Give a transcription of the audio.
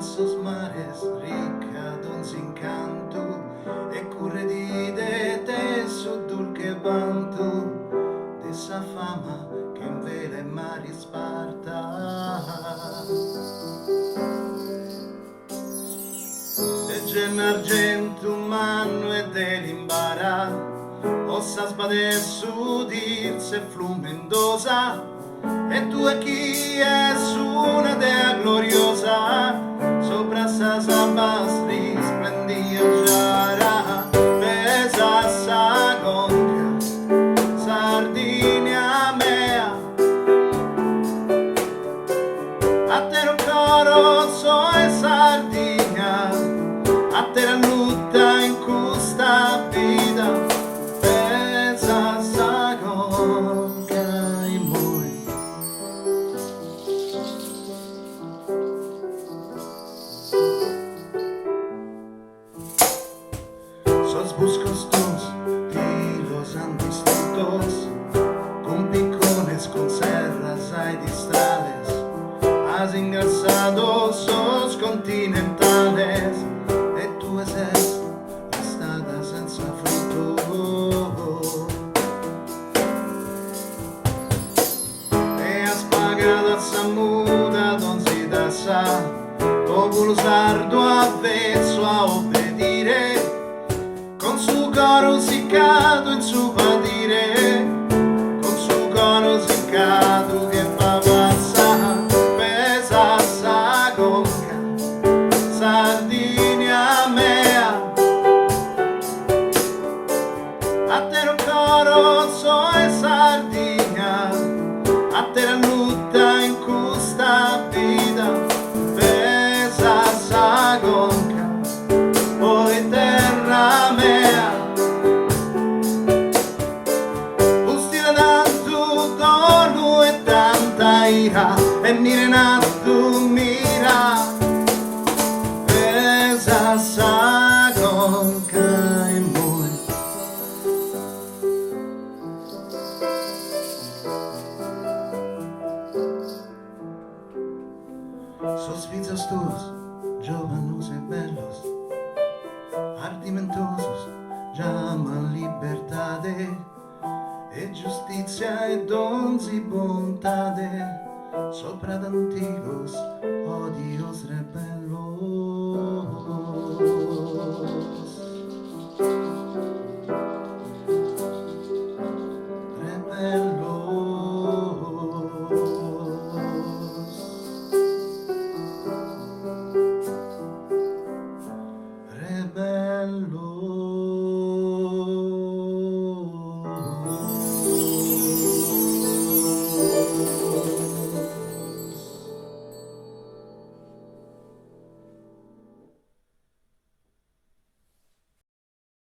sos mares rica d'ons incanto e curre di te su dulce vanto de sa fama che in vela e mari sparta e gen argento umano e dell'imbara o sa sbade su dirse flumendosa e tu aquí es una dea gloriosa sopra sas ambas risplendía yara pesa sa gonca Sardinia mea a te no coro soy Sardinia a te la luta in custa vida pesa sa gonca y muy sos buscos tus y los han distintos con picones, con serras hay distrales has engrasado sos continentales e tu es estada senza fruto e has pagado essa muda donde da sa ovulo sardo avvezzo a obbedire con su coro siccado in su padire con su coro siccado che fa passare pesa sa conca Sardinia mea a te no coro soy Sardinia a te la luta in custa vida pesa sa conca poi terra mea ustira tanto dono e tanta ira e mirenato mira pesa sa conca e muy sos vizos tus giovanos e bellos ardimentosos llaman libertade e giustizia e dons y bontade sopra de antiguos odios rebellos rebellos